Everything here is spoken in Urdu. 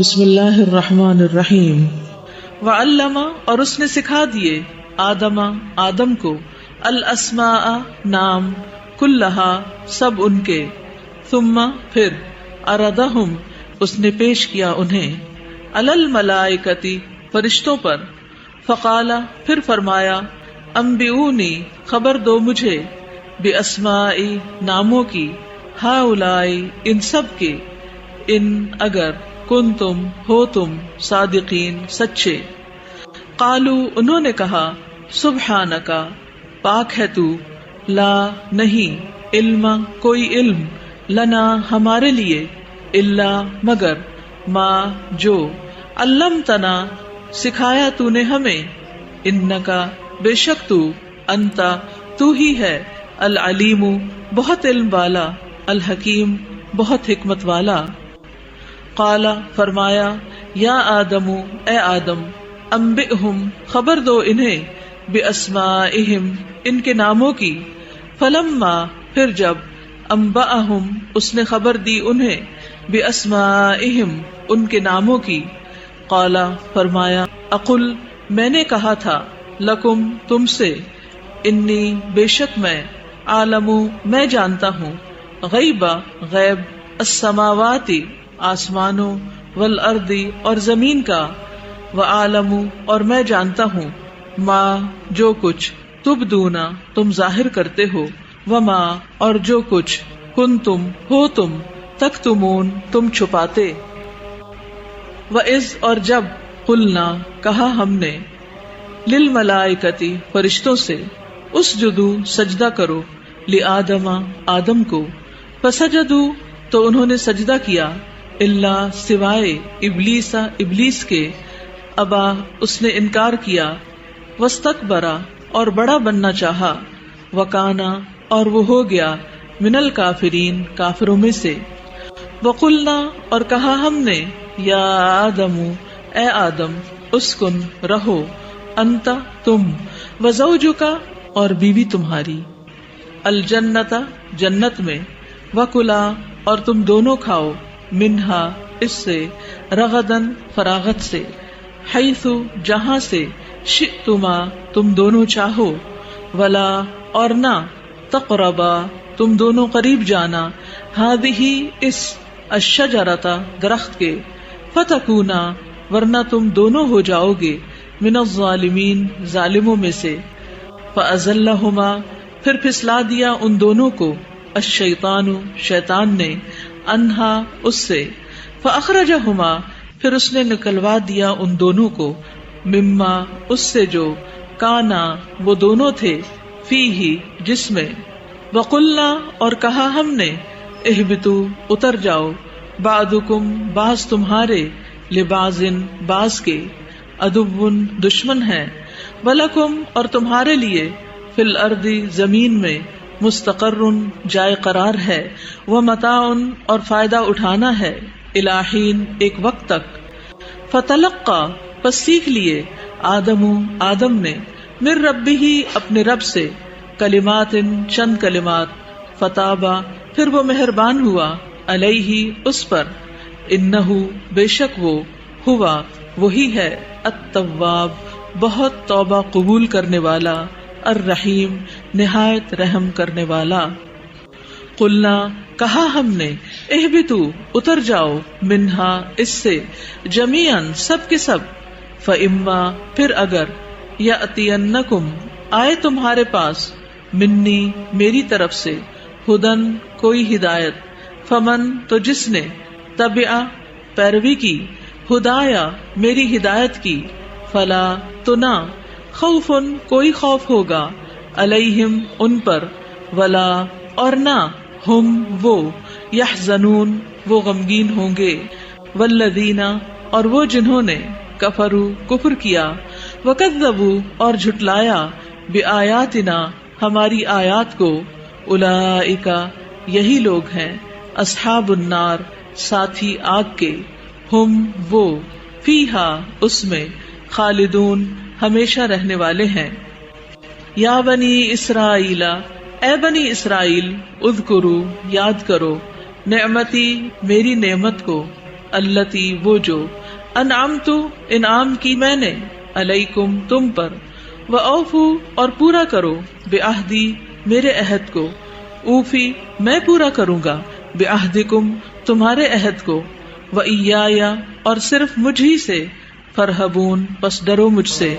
بسم اللہ الرحمن الرحیم۔ وعلم، اور اس نے سکھا دیے، آدم کو، الاسماء نام، کلہا سب ان کے، ثم پھر، عرضہم اس نے پیش کیا انہیں، علی الملائکۃ فرشتوں پر، فقال پھر فرمایا، انبئونی خبر دو مجھے، باسماء ناموں کی، ہؤلاء ان سب کے، ان اگر، کنتم ہو تم، صادقین سچے۔ قالو انہوں نے کہا، سبحانک پاک ہے تو، لا نہیں، علم کوئی علم، لنا ہمارے لیے، الا مگر، ما جو، علمتنا سکھایا تو نے ہمیں، انکا بے شک تو، انتا تو ہی ہے، العلیم بہت علم والا، الحکیم بہت حکمت والا۔ قال فرمایا، یا آدم اے آدم، انبئہم خبر دو انہیں، باسمائہم ان کے ناموں کی، فلما پھر جب، انبأہم اس نے خبر دی انہیں، باسمائہم ان کے ناموں کی، قال فرمایا، اقل میں نے کہا تھا، لکم تم سے، انی بے شک میں، عالم میں جانتا ہوں، غیب غیب، السماوات آسمانوں، والارض اور زمین کا، وعالم اور میں جانتا ہوں، ما جو کچھ، تبدون تم ظاہر کرتے ہو، وما اور جو کچھ، کنتم ہو تم، تکتمون تم چھپاتے۔ وَإِذْ اور جب، قلنا کہا ہم نے، للملائکۃ فرشتوں سے، اسجدوا سجدہ کرو، لآدم آدم کو، فسجدوا تو انہوں نے سجدہ کیا، الا سوائے، ابلیس کے، ابا اس نے انکار کیا، واستکبر اور بڑا بننا چاہا، وکانا اور وہ ہو گیا، من الکافرین کافروں میں سے۔ وقلنا اور کہا ہم نے، یا آدم اے آدم، اسکن رہو، انت تم، وزوجک اور بیوی تمہاری، الجنت جنت میں، وکلا اور تم دونوں کھاؤ، منہا اس سے، رغدن فراغت سے، حیث جہاں سے، شئتما تم دونوں چاہو، ولا اور نہ، تقربا تم دونوں قریب جانا، ہذہ اس، الشجرۃ درخت کے، فتکونا ورنہ تم دونوں ہو جاؤ گے، من الظالمین ظالموں میں سے۔ فأزلہما پھر پھسلا دیا ان دونوں کو، الشیطان شیطان نے، انہا اس سے، فاخرجہما پھر اس نے نکلوا دیا ان دونوں کو، مما اس سے جو، کانا وہ دونوں تھے، فیہ جس میں، وقلنا اور کہا ہم نے، اہبطوا اتر جاؤ، بعضکم بعض تمہارے، لبعض بعض کے، عدو دشمن ہیں، ولکم اور تمہارے لیے، فی الارض زمین میں، مستقر جائے قرار ہے، ومتاع اور فائدہ اٹھانا ہے، الی حین ایک وقت تک۔ فتلقی پس سیکھ لیے، آدم نے، من ربہ اپنے رب سے، کلمات چند کلمات، فتابا پھر وہ مہربان ہوا، علیہ اس پر، انہ بے شک وہ، ہوا وہی ہے، التواب بہت توبہ قبول کرنے والا، الرحیم نہایت رحم کرنے والا۔ قلنا کہا ہم نے، اہبطوا اتر جاؤ، منہا اس سے، جمیعاً سب کے سب، فاما پھر اگر، یاتینکم آئے تمہارے پاس، منی میری طرف سے، ہدن کوئی ہدایت، فمن تو جس نے، تبع پیروی کی، ہدایا میری ہدایت کی، فلا تو نہ، خوف کوئی خوف ہوگا، علیہم ان پر، ولا اور نہ، ہم وہ، یحزنون وہ غمگین ہوں گے، والذین اور وہ جنہوں نے، کفروا کفر کیا، وکذبوا اور جھٹلایا، بآیاتنا ہماری آیات کو، اولئک یہی لوگ ہیں، اصحاب النار ساتھی آگ کے، ہم وہ، فیہا اس میں، خالدون ہمیشہ رہنے والے ہیں۔ یا بنی اسرائیل اے بنی اسرائیل، اذکروا یاد کرو، نعمتی میری نعمت کو، التی وہ جو انعمت انعام کی میں نے علیکم تم پر وأوفوا اور پورا کرو بعہدی میرے عہد کو اوفی میں پورا کروں گا بعہدکم تمہارے عہد کو وإیایا اور صرف مجھ ہی سے فرحبون پس ڈرو مجھ سے